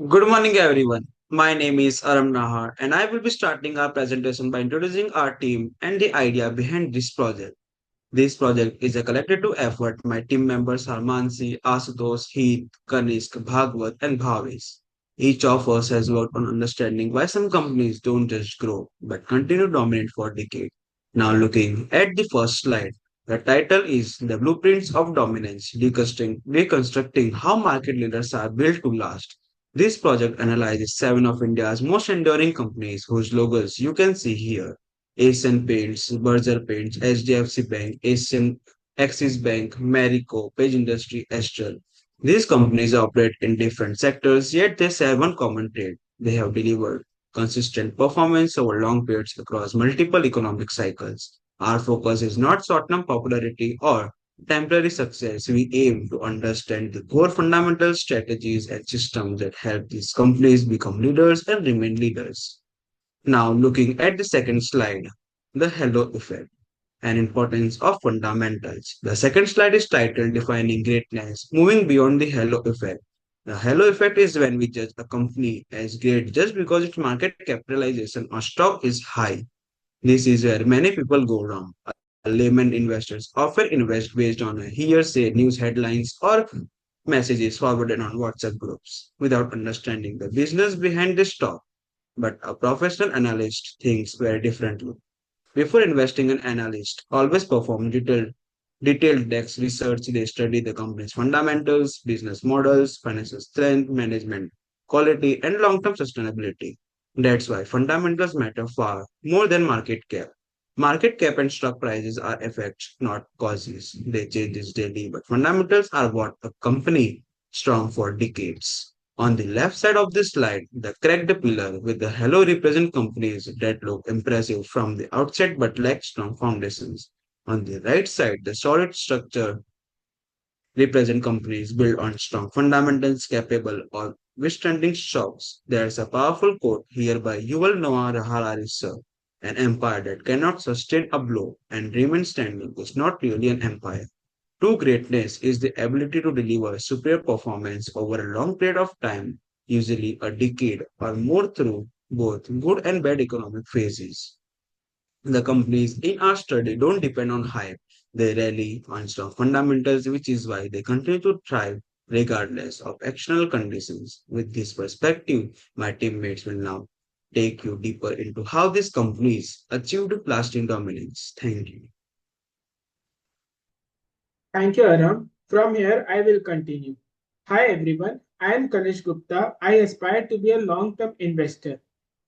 Good morning, everyone. My name is Aram Nahar, and I will be starting our presentation by introducing our team and the idea behind this project. This project is a collective effort. My team members are Mansi, Asutosh, Heath, Kanishk, Bhagwat, and Bhavesh. Each of us has worked on understanding why some companies don't just grow but continue to dominate for decades. Now, looking at the first slide, the title is The Blueprints of Dominance, reconstructing how market leaders are built to last. This project analyzes seven of India's most enduring companies whose logos you can see here. Asian Paints, Berger Paints, HDFC Bank, Asian Axis Bank, Marico, Page Industry, Astral. These companies operate in different sectors, yet they share one common trait. They have delivered consistent performance over long periods across multiple economic cycles. Our focus is not short-term popularity or temporary success. We aim to understand the core fundamental strategies and systems that help these companies become leaders and remain leaders. Now, looking at the second slide, the halo effect and importance of fundamentals. The second slide is titled Defining Greatness, moving beyond the halo effect. The halo effect is when we judge a company as great just because its market capitalization or stock is high. This is where many people go wrong. Layman investors often invest based on a hearsay, news headlines, or messages forwarded on WhatsApp groups without understanding the business behind the stock. But a professional analyst thinks very differently. Before investing, an analyst always perform detailed desk research. They study the company's fundamentals, business models, financial strength, management quality, and long-term sustainability. That's why fundamentals matter far more than market cap. Market cap and stock prices are effects, not causes. They change this daily, but fundamentals are what a company strong for decades. On the left side of this slide, the cracked pillar with the halo represent companies that look impressive from the outset but lack strong foundations. On the right side, the solid structure represent companies built on strong fundamentals capable of withstanding shocks. There's a powerful quote here by Yuval Noah Harari, sir. An empire that cannot sustain a blow and remain standing is not really an empire. True greatness is the ability to deliver superior performance over a long period of time, usually a decade or more through both good and bad economic phases. The companies in our study don't depend on hype. They rely on strong fundamentals, which is why they continue to thrive regardless of external conditions. With this perspective, my teammates will now take you deeper into how these companies achieved lasting dominance. Thank you. Thank you, Aram. From here, I will continue. Hi, everyone. I am Kanish Gupta. I aspire to be a long term investor.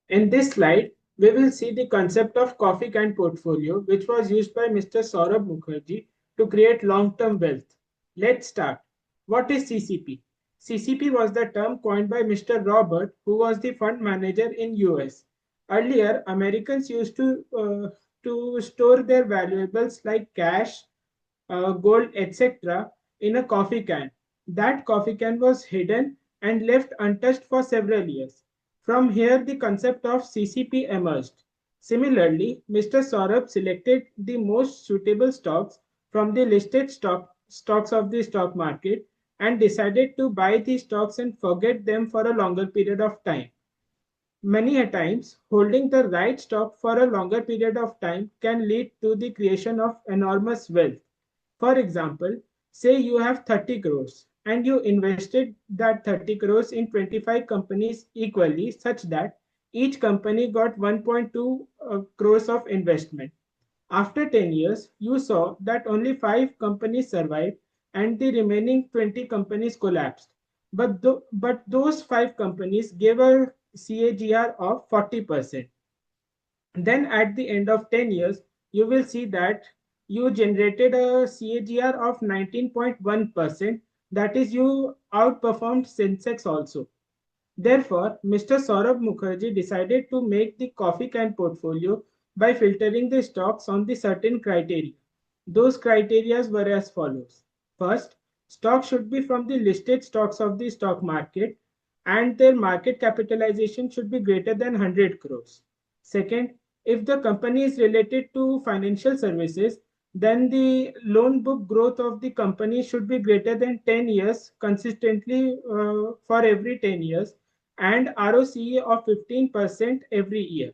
In this slide, we will see the concept of coffee can portfolio, which was used by Mr. Saurabh Mukherjea to create long term wealth. Let's start. What is CCP? CCP was the term coined by Mr. Robert, who was the fund manager in US. Earlier, Americans used to store their valuables like cash, gold, etc., in a coffee can. That coffee can was hidden and left untouched for several years. From here, the concept of CCP emerged. Similarly, Mr. Saurabh selected the most suitable stocks from the listed stocks of the stock market and decided to buy these stocks and forget them for a longer period of time. Many a times, holding the right stock for a longer period of time can lead to the creation of enormous wealth. For example, say you have 30 crores and you invested that 30 crores in 25 companies equally, such that each company got 1.2 crores of investment. After 10 years, you saw that only 5 companies survived and the remaining 20 companies collapsed. But those 5 companies gave a CAGR of 40%. Then at the end of 10 years, you will see that you generated a CAGR of 19.1%. That is, you outperformed Sensex also. Therefore, Mr. Saurabh Mukherjee decided to make the coffee can portfolio by filtering the stocks on the certain criteria. Those criteria were as follows. First, stocks should be from the listed stocks of the stock market and their market capitalization should be greater than 100 crores. Second, if the company is related to financial services, then the loan book growth of the company should be greater than 10 years consistently for every 10 years. and ROCE of 15% every year.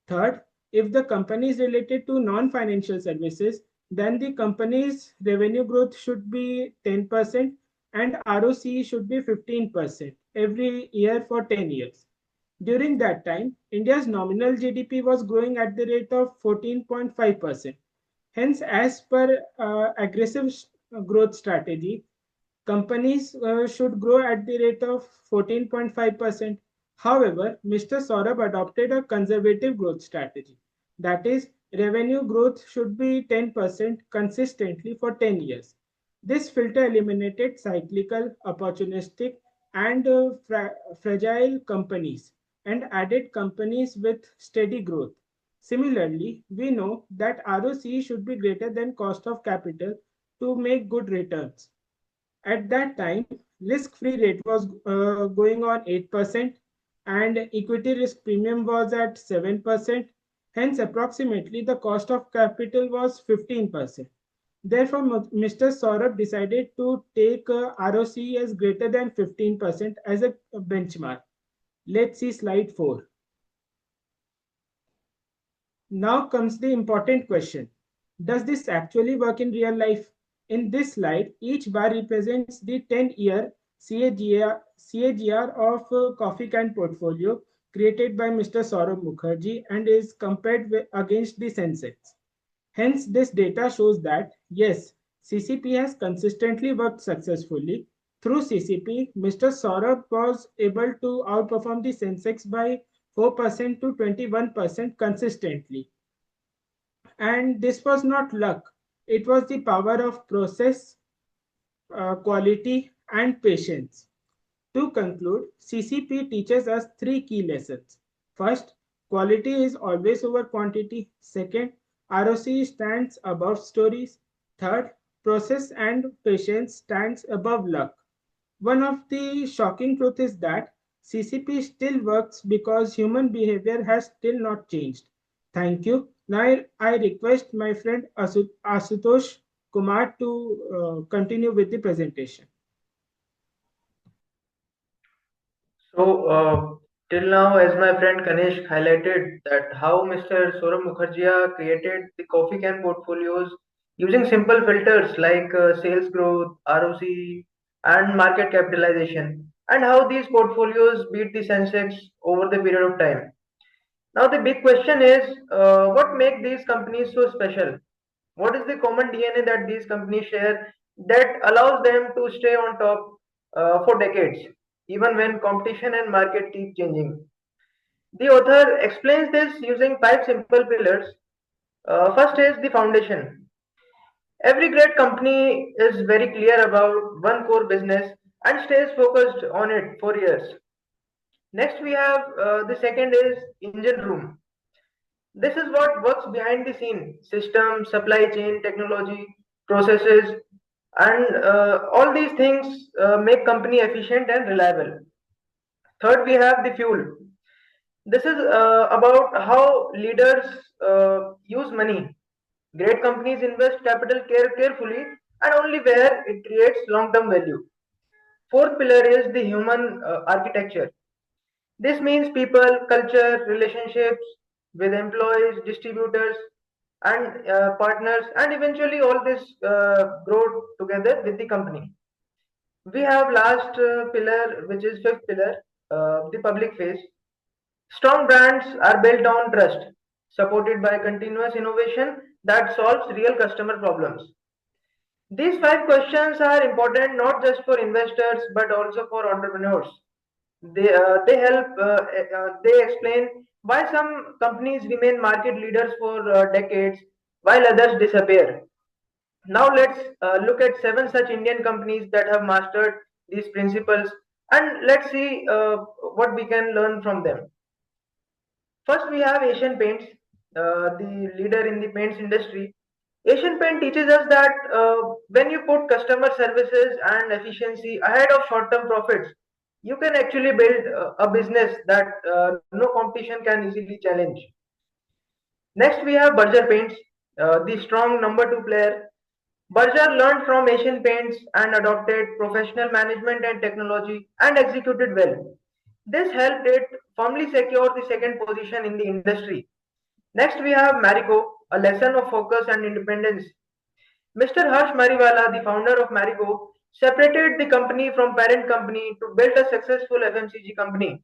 Third, if the company is related to non-financial services, then the company's revenue growth should be 10% and ROCE should be 15% every year for 10 years. During that time, India's nominal GDP was growing at the rate of 14.5%. Hence, as per aggressive growth strategy, companies should grow at the rate of 14.5%. However, Mr. Saurabh adopted a conservative growth strategy. That is, revenue growth should be 10% consistently for 10 years. This filter eliminated cyclical, opportunistic, and fragile companies and added companies with steady growth. Similarly, we know that ROCE should be greater than cost of capital to make good returns. At that time, risk-free rate was going on 8% and equity risk premium was at 7%. Hence, approximately the cost of capital was 15%. Therefore, Mr. Saurabh decided to take ROCE as greater than 15% as a benchmark. Let's see slide 4. Now comes the important question. Does this actually work in real life? In this slide, each bar represents the 10-year CAGR of coffee can portfolio created by Mr. Saurabh Mukherjea and is compared against the Sensex. Hence, this data shows that yes, CCP has consistently worked successfully. Through CCP, Mr. Saurabh was able to outperform the Sensex by 4% to 21% consistently. And this was not luck, it was the power of process, quality, and patience. To conclude, CCP teaches us three key lessons. First, quality is always over quantity. Second, ROC stands above stories. Third, process and patience stands above luck. One of the shocking truths is that CCP still works because human behavior has still not changed. Thank you. Now I request my friend Asutosh Kumar to continue with the presentation. So, till now, as my friend Kanesh highlighted, that how Mr. Saurabh Mukherjea created the coffee can portfolios using simple filters like sales growth, ROC, and market capitalization, and how these portfolios beat the Sensex over the period of time. Now, the big question is, what make these companies so special? What is the common DNA that these companies share that allows them to stay on top for decades, even when competition and market keep changing? The author explains this using five simple pillars. First is the foundation. Every great company is very clear about one core business and stays focused on it for years. Next, we have the second is engine room. This is what works behind the scene: system, supply chain, technology, processes, and all these things make company efficient and reliable. Third, we have the fuel. This is about how leaders use money. Great companies invest capital carefully and only where it creates long term value. Fourth pillar is the human architecture. This means people, culture, relationships with employees, distributors, and partners, and eventually all this grow together with the company. We have last pillar, which is fifth pillar, the public face. Strong brands are built on trust, supported by continuous innovation that solves real customer problems. These five questions are important not just for investors but also for entrepreneurs. They help they explain why some companies remain market leaders for decades while others disappear. Now let's look at seven such Indian companies that have mastered these principles, and let's see what we can learn from them. First, we have Asian Paints, the leader in the paints industry. Asian Paint teaches us that when you put customer services and efficiency ahead of short-term profits, you can actually build a business that no competition can easily challenge. Next, we have Berger Paints, the strong number two player. Berger learned from Asian Paints and adopted professional management and technology and executed well. This helped it firmly secure the second position in the industry. Next, we have Marico, a lesson of focus and independence. Mr. Harsh Mariwala, the founder of Marico, separated the company from parent company to build a successful FMCG company.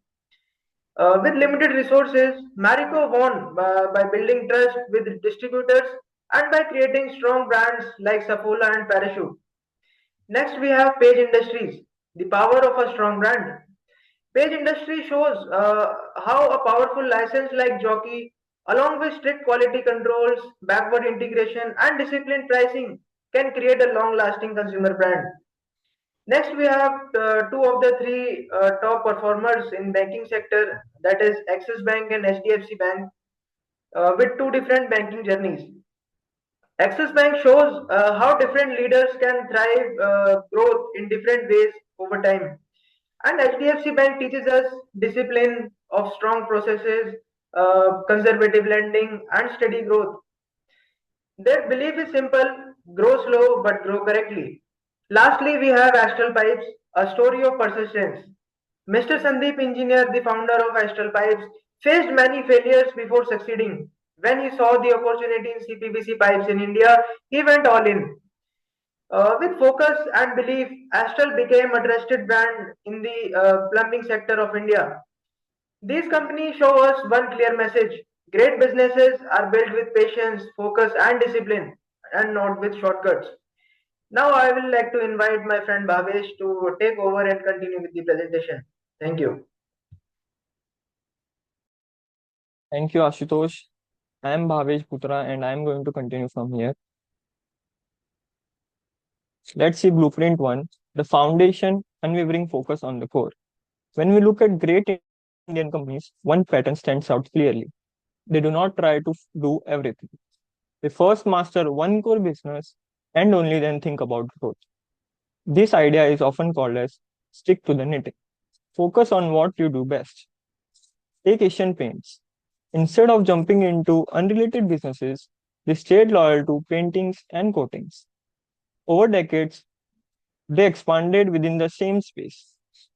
With limited resources, Marico won by building trust with distributors and by creating strong brands like Saffola and Parachute. Next, we have Page Industries, the power of a strong brand. Page Industry shows how a powerful license like Jockey, along with strict quality controls, backward integration, and disciplined pricing, can create a long lasting consumer brand. Next, we have two of the three top performers in banking sector, that is Axis Bank and HDFC Bank, with two different banking journeys. Axis Bank shows how different leaders can thrive growth in different ways over time. And HDFC Bank teaches us discipline of strong processes, conservative lending, and steady growth. Their belief is simple: grow slow but grow correctly. Lastly, we have Astral Pipes, a story of persistence. Mr. Sandeep Engineer, the founder of Astral Pipes, faced many failures before succeeding. When he saw the opportunity in CPVC pipes in India, he went all in. With focus and belief, Astral became a trusted brand in the plumbing sector of India. These companies show us one clear message: great businesses are built with patience, focus, and discipline, and not with shortcuts. Now, I will like to invite my friend Bhavesh to take over and continue with the presentation. Thank you. Thank you, Ashutosh. I am Bhavesh Putra and I am going to continue from here. Let's see blueprint one, the foundation, unwavering focus on the core. When we look at great Indian companies, one pattern stands out clearly. They do not try to do everything. They first master one core business and only then think about growth. This idea is often called as stick to the knitting. Focus on what you do best. Take Asian Paints. Instead of jumping into unrelated businesses, they stayed loyal to paintings and coatings. Over decades, they expanded within the same space,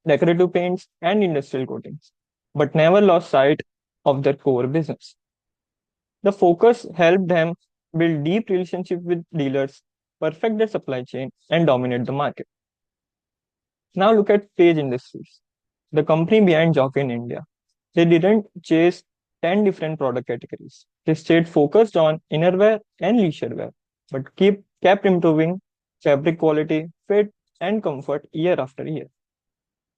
decorative paints and industrial coatings, but never lost sight of their core business. The focus helped them build deep relationships with dealers, perfect their supply chain, and dominate the market. Now look at Page Industries, the company behind Jockey in India. They didn't chase 10 different product categories. They stayed focused on innerwear and leisure wear, but kept improving fabric quality, fit, and comfort year after year.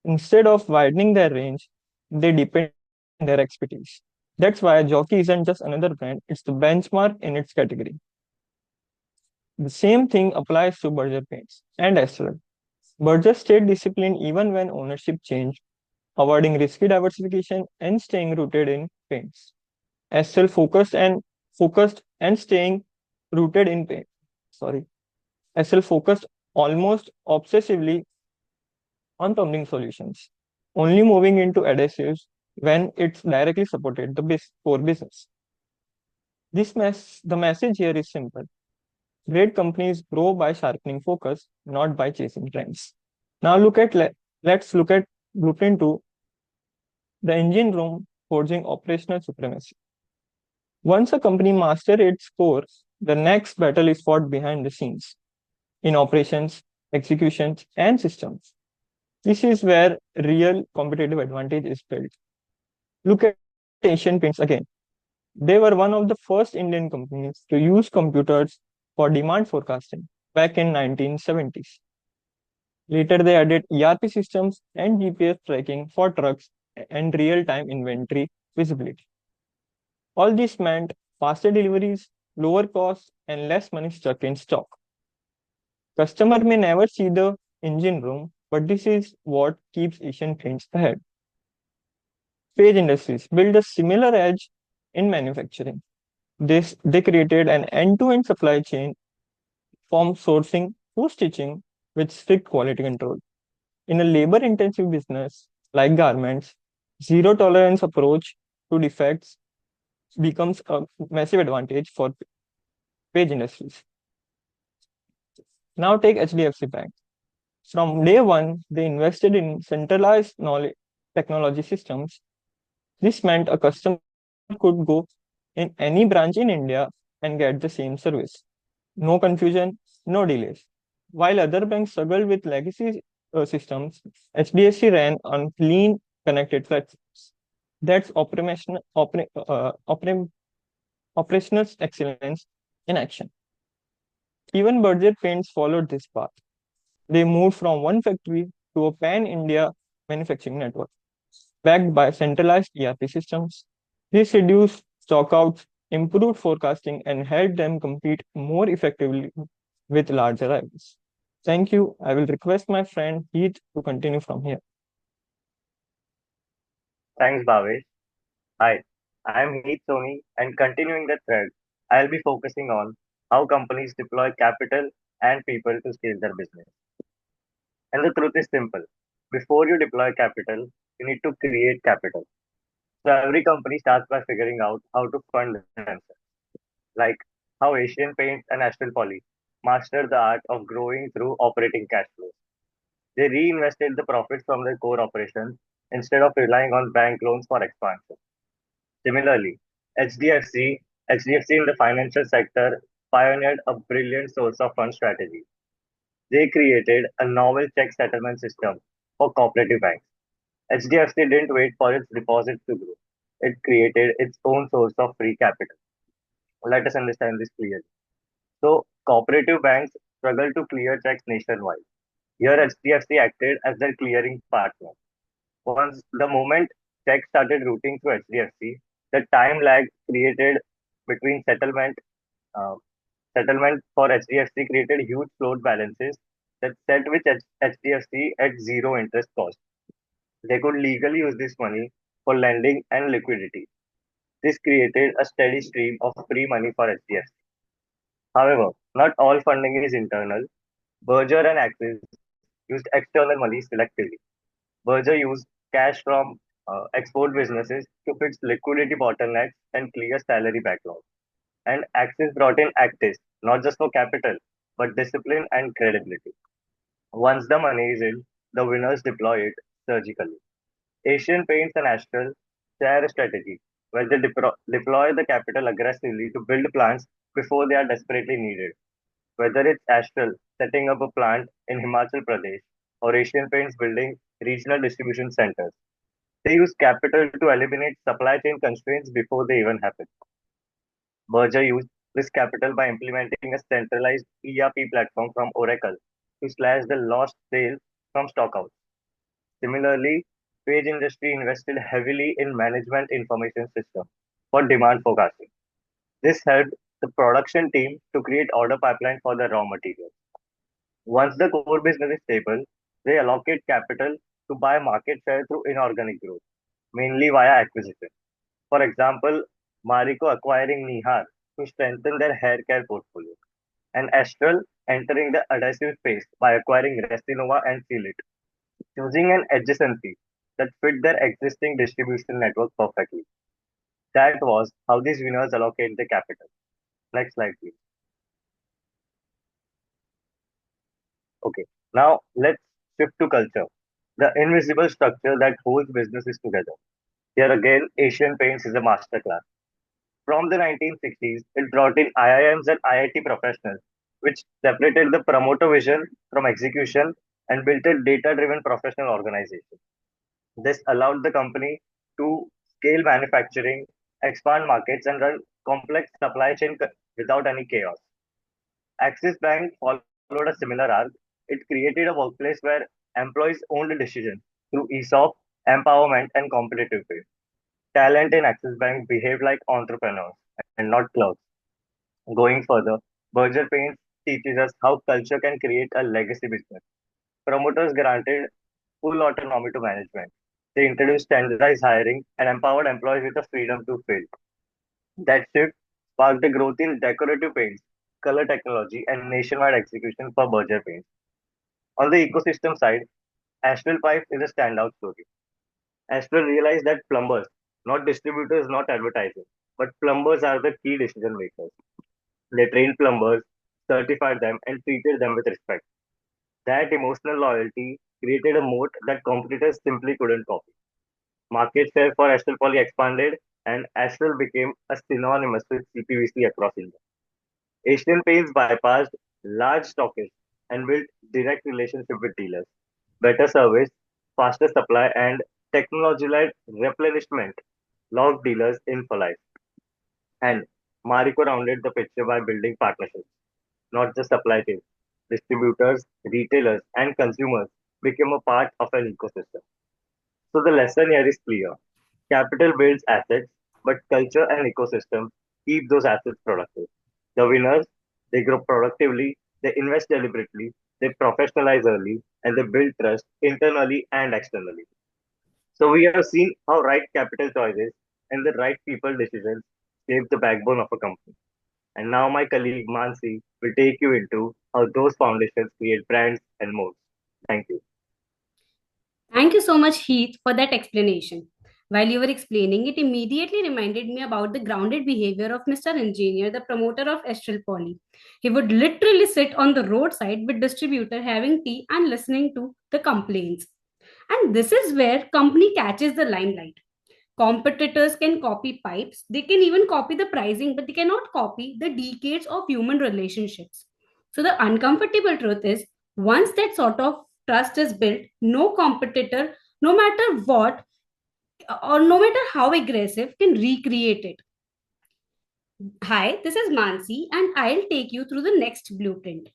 Instead of widening their range, they deepened their expertise. That's why Jockey isn't just another brand, it's the benchmark in its category. The same thing applies to Berger Paints and Astral. Berger stayed disciplined even when ownership changed, avoiding risky diversification and staying rooted in paints. Astral focused and staying rooted in paint. Sorry. Astral focused almost obsessively on plumbing solutions, only moving into adhesives when it's directly supported the core business. The message here is simple. Great companies grow by sharpening focus, not by chasing trends. Now let's look at blueprint 2, the engine room forging operational supremacy. Once a company masters its core, the next battle is fought behind the scenes in operations, executions, and systems. This is where real competitive advantage is built. Look at Asian Paints again. They were one of the first Indian companies to use computers for demand forecasting back in 1970s. Later, they added ERP systems and GPS tracking for trucks and real-time inventory visibility. All this meant faster deliveries, lower costs, and less money stuck in stock. Customer may never see the engine room, but this is what keeps Asian Paints ahead. Page Industries built a similar edge in manufacturing. They created an end-to-end supply chain from sourcing to stitching with strict quality control. In a labor-intensive business like garments, zero tolerance approach to defects becomes a massive advantage for Page Industries. Now take HDFC Bank. From day one, they invested in centralized knowledge. technology systems. This meant a customer could go in any branch in India and get the same service. No confusion, no delays. While other banks struggled with legacy systems, HDFC ran on clean, connected platforms. That's operational excellence in action. Even Berger Paints followed this path. They moved from one factory to a pan India manufacturing network, backed by centralized ERP systems. This reduced stockouts, improved forecasting, and helped them compete more effectively with larger rivals. Thank you. I will request my friend Heath to continue from here. Thanks, Bhavesh. Hi, I am Heath Soni, and continuing the thread, I'll be focusing on how companies deploy capital and people to scale their business. And the truth is simple. Before you deploy capital, you need to create capital. So every company starts by figuring out how to fund themselves, like how Asian Paints and Astral Poly mastered the art of growing through operating cash flows. They reinvested the profits from their core operations instead of relying on bank loans for expansion. Similarly, HDFC, HDFC in the financial sector pioneered a brilliant source of fund strategy. They created a novel check settlement system for cooperative banks. HDFC didn't wait for its deposits to grow. It created its own source of free capital. Let us understand this clearly. So, cooperative banks struggle to clear checks nationwide. Here, HDFC acted as their clearing partner. Once the moment checks started routing through HDFC, the time lag created between uh, settlement for HDFC created huge float balances that set with HDFC at zero interest cost. They could legally use this money for lending and liquidity. This created a steady stream of free money for HDFC. However, not all funding is internal. Berger and Axis used external money selectively. Berger used cash from export businesses to fix liquidity bottlenecks and clear salary backlogs. And Axis brought in Actis, not just for capital, but discipline and credibility. Once the money is in, the winners deploy it surgically. Asian Paints and Astral share a strategy where they deploy the capital aggressively to build plants before they are desperately needed. Whether it's Astral setting up a plant in Himachal Pradesh or Asian Paints building regional distribution centers, they use capital to eliminate supply chain constraints before they even happen. Berger used this capital by implementing a centralized ERP platform from Oracle to slash the lost sales from stockouts. Similarly, Page Industry invested heavily in management information system for demand forecasting. This helped the production team to create order pipeline for the raw materials. Once the core business is stable, they allocate capital to buy market share through inorganic growth, mainly via acquisition. For example, Marico acquiring Nihar to strengthen their hair care portfolio, and Astral entering the adhesive space by acquiring Resinova and Seal It, choosing an adjacency that fit their existing distribution network perfectly. That was how these winners allocate the capital. Next slide, please. Okay, now let's shift to culture, the invisible structure that holds businesses together. Here again, Asian Paints is a masterclass. From the 1960s, it brought in IIMs and IIT professionals, which separated the promoter vision from execution and built a data driven professional organization. This allowed the company to scale manufacturing, expand markets, and run complex supply chain without any chaos. Axis Bank followed a similar arc. It created a workplace where employees owned decisions through ESOP, empowerment, and competitive pay. Talent in Axis Bank behaved like entrepreneurs and not clerks. Going further, Berger Paints teaches us how culture can create a legacy business. Promoters granted full autonomy to management. They introduced standardized hiring and empowered employees with the freedom to fail. That shift sparked the growth in decorative paints, color technology, and nationwide execution for Berger Paints. On the ecosystem side, Astral Pipes is a standout story. Astral realized that plumbers, not distributors, not advertisers, but plumbers are the key decision makers. They trained plumbers, certified them, and treated them with respect. That emotional loyalty created a moat that competitors simply couldn't copy. Market share for Astral Poly expanded, and Astral became a synonymous with CPVC across India. Asian Paints bypassed large stockists and built direct relationship with dealers. Better service, faster supply, and technology-led replenishment locked dealers in for life. And Marico rounded the picture by building partnerships, not just supply chains. Distributors, retailers, and consumers became a part of an ecosystem. So the lesson here is clear. Capital builds assets, but culture and ecosystem keep those assets productive. The winners, they grow productively, they invest deliberately, they professionalize early, and they build trust internally and externally. So we have seen how right capital choices and the right people decisions shape the backbone of a company. And now my colleague Mansi will take you into how those foundations create brands and modes. Thank you. Thank you so much, Heath, for that explanation. While you were explaining, it immediately reminded me about the grounded behavior of Mr. Engineer, the promoter of Astral Poly. He would literally sit on the roadside with distributor having tea and listening to the complaints. And this is where company catches the limelight. Competitors can copy pipes, they can even copy the pricing, but they cannot copy the decades of human relationships. So the uncomfortable truth is, once that sort of trust is built, no competitor, no matter what or no matter how aggressive, can recreate it. Hi, this is Mansi, and I'll take you through the next blueprint.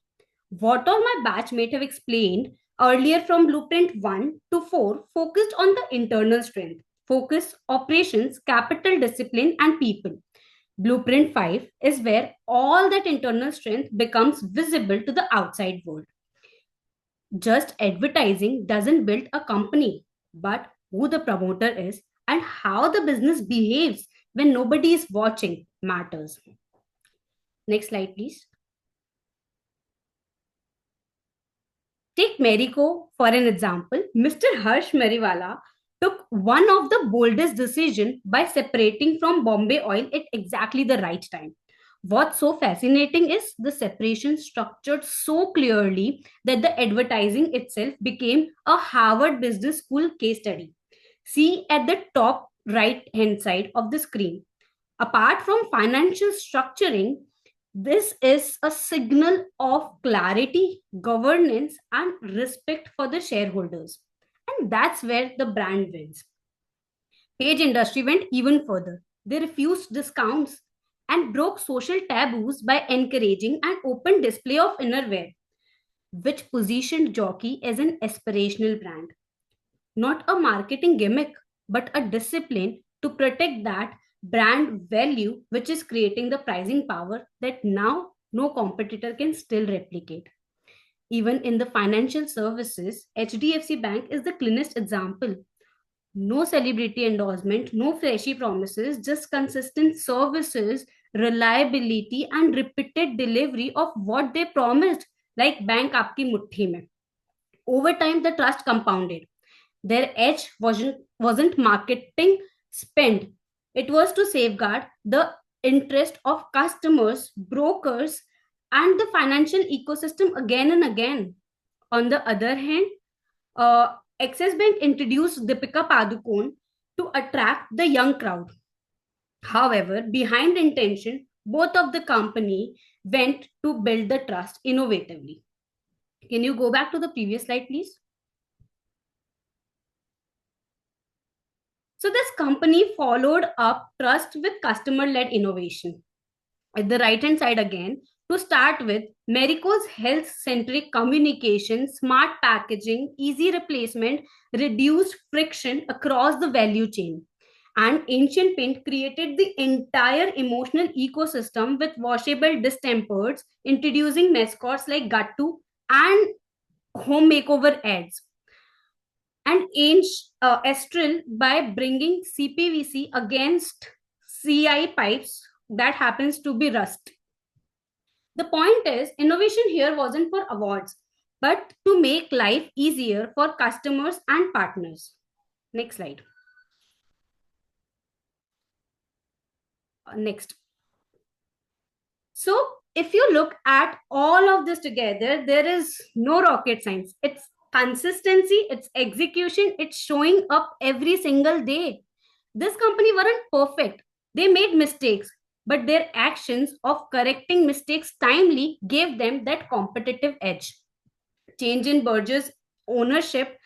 What all my batchmate have explained earlier from blueprint 1 to 4 focused on the internal strength, focus, operations, capital discipline, and people. Blueprint 5 is where all that internal strength becomes visible to the outside world. Just advertising doesn't build a company, but who the promoter is and how the business behaves when nobody is watching matters. Next slide, please. Take Marico for an example. Mr. Harsh Mariwala took one of the boldest decisions by separating from Bombay Oil at exactly the right time. What's so fascinating is the separation structured so clearly that the advertising itself became a Harvard Business School case study. See at the top right hand side of the screen. Apart from financial structuring, this is a signal of clarity, governance, and respect for the shareholders. And that's where the brand wins. Page industry went even further. They refused discounts and broke social taboos by encouraging an open display of innerwear, which positioned Jockey as an aspirational brand, not a marketing gimmick, but a discipline to protect that brand value, which is creating the pricing power that now no competitor can still replicate. Even in the financial services, HDFC Bank is the cleanest example. No celebrity endorsement, no flashy promises, just consistent services, reliability, and repeated delivery of what they promised, like Bank Aapki Mutti Mein. Over time, the trust compounded. Their edge wasn't marketing spend, it was to safeguard the interest of customers, brokers, and the financial ecosystem again and again. On the other hand, Axis Bank introduced Deepika Padukone to attract the young crowd. However, behind intention, both of the company went to build the trust innovatively. Can you go back to the previous slide, please? So this company followed up trust with customer-led innovation. At the right-hand side again, to start with, Marico's health-centric communication, smart packaging, easy replacement, reduced friction across the value chain. And Ancient Paint created the entire emotional ecosystem with washable distempers, introducing mascots like Gattu and home makeover ads, and Astral by bringing CPVC against CI pipes that happens to be rust. The point is, innovation here wasn't for awards, but to make life easier for customers and partners. Next slide. Next. So, if you look at all of this together, there is no rocket science. It's consistency, its execution, it's showing up every single day. This company weren't perfect. They made mistakes, but their actions of correcting mistakes timely gave them that competitive edge. Change in Burgess ownership,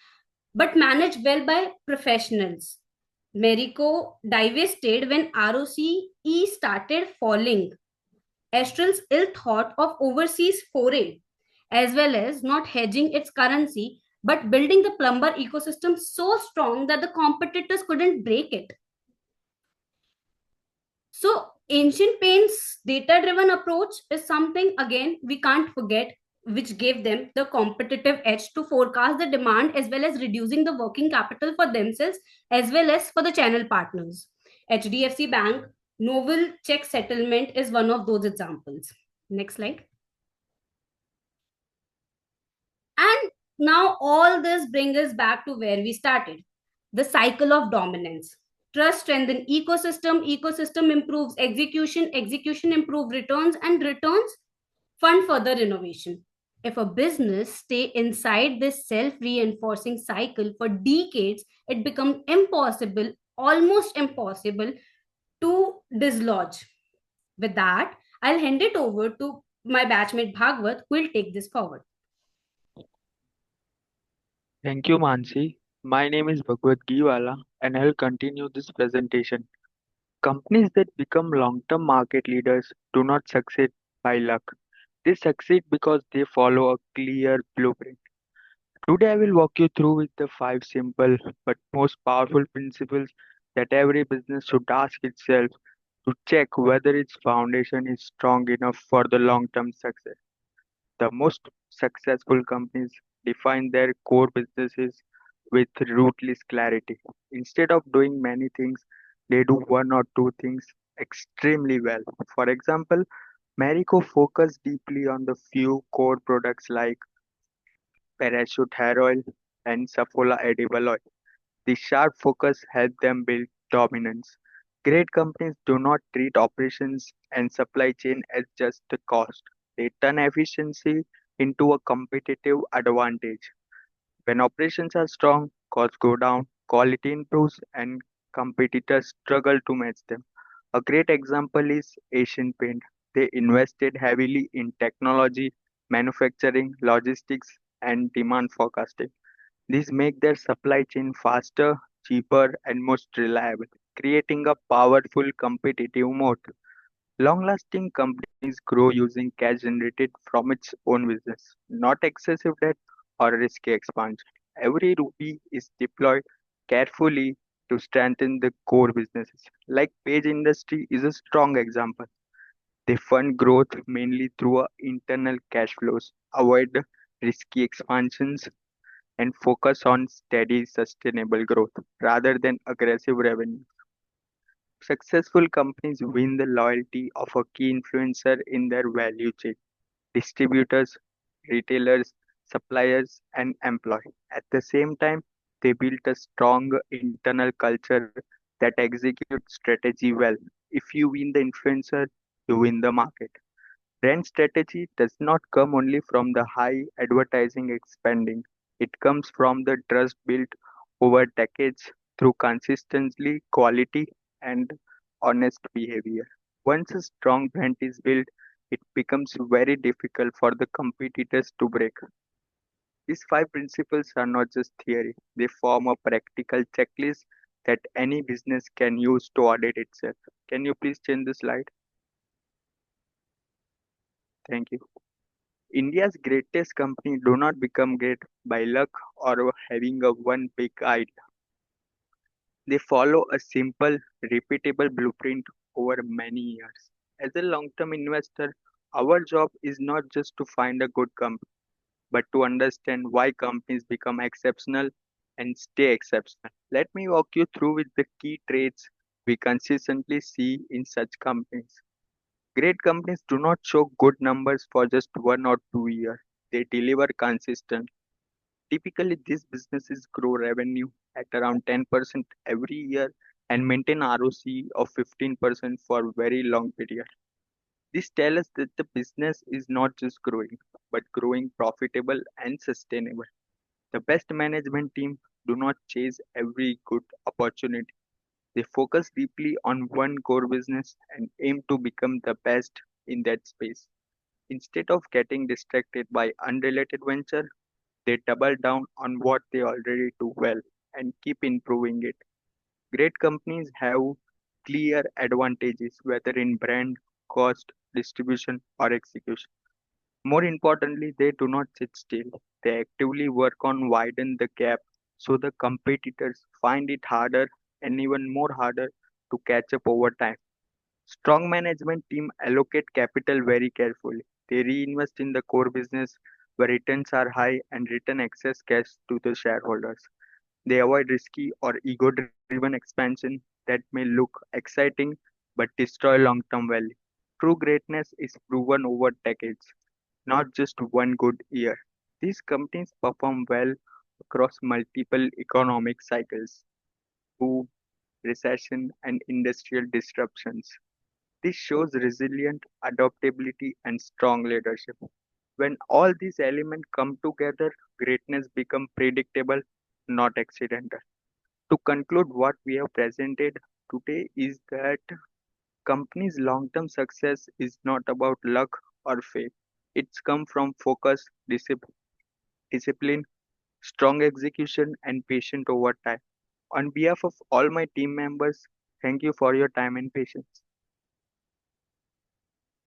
but managed well by professionals. Marico divested when ROCE started falling. Astral's ill thought of overseas foray, as well as not hedging its currency, but building the plumber ecosystem so strong that the competitors couldn't break it. So, ancient paints data driven approach is something again we can't forget, which gave them the competitive edge to forecast the demand as well as reducing the working capital for themselves as well as for the channel partners. HDFC Bank novel check settlement is one of those examples. Next slide. And now all this brings us back to where we started, the cycle of dominance. Trust strengthen ecosystem, ecosystem improves execution, execution improve returns, and returns fund further innovation. If a business stay inside this self-reinforcing cycle for decades, it becomes impossible, almost impossible to dislodge. With that, I'll hand it over to my batchmate Bhagwat, who will take this forward. Thank you, Mansi. My name is Bhagwat Giwala, and I will continue this presentation. Companies that become long term market leaders do not succeed by luck. They succeed because they follow a clear blueprint. Today, I will walk you through with the five simple but most powerful principles that every business should ask itself to check whether its foundation is strong enough for the long term success. The most successful companies define their core businesses with ruthless clarity. Instead of doing many things, they do one or two things extremely well. For example, Marico focused deeply on the few core products like Parachute hair oil and Saffola edible oil. This sharp focus helped them build dominance. Great companies do not treat operations and supply chain as just the cost. They turn efficiency into a competitive advantage. When operations are strong, costs go down, quality improves, and competitors struggle to match them. A great example is Asian Paint. They invested heavily in technology, manufacturing, logistics, and demand forecasting. These make their supply chain faster, cheaper, and most reliable, creating a powerful competitive moat. Long-lasting companies grow using cash generated from its own business, not excessive debt or risky expansion. Every rupee is deployed carefully to strengthen the core businesses. Like Page Industry is a strong example. They fund growth mainly through internal cash flows, avoid risky expansions, and focus on steady, sustainable growth rather than aggressive revenue. Successful companies win the loyalty of a key influencer in their value chain, distributors, retailers, suppliers, and employees. At the same time, they build a strong internal culture that executes strategy well. If you win the influencer, you win the market. Brand strategy does not come only from the high advertising expanding. It comes from the trust built over decades through consistently quality and honest behavior. Once a strong brand is built, it becomes very difficult for the competitors to break. These five principles are not just theory, they form a practical checklist that any business can use to audit itself. Can you please change the slide? Thank you. India's greatest company do not become great by luck or having a one big idea. They follow a simple, repeatable blueprint over many years. As a long-term investor, our job is not just to find a good company, but to understand why companies become exceptional and stay exceptional. Let me walk you through with the key traits we consistently see in such companies. Great companies do not show good numbers for just 1 or 2 years. They deliver consistent. Typically, these businesses grow revenue at around 10% every year and maintain ROC of 15% for very long period. This tells us that the business is not just growing, but growing profitable and sustainable. The best management team do not chase every good opportunity. They focus deeply on one core business and aim to become the best in that space. Instead of getting distracted by unrelated venture, they double down on what they already do well and keep improving it. Great companies have clear advantages whether in brand, cost, distribution, or execution. More importantly, they do not sit still. They actively work on widen the gap so the competitors find it harder and even more harder to catch up over time. Strong management team allocate capital very carefully. They reinvest in the core business where returns are high and return excess cash to the shareholders. They avoid risky or ego driven expansion that may look exciting but destroy long term value. True greatness is proven over decades, not just one good year. These companies perform well across multiple economic cycles, boom, recession, and industrial disruptions. This shows resilient adaptability and strong leadership. When all these elements come together, greatness becomes predictable, not accidental. To conclude, what we have presented today is that companies' long-term success is not about luck or fate. It's come from focus, discipline, strong execution, and patience over time. On behalf of all my team members, thank you for your time and patience.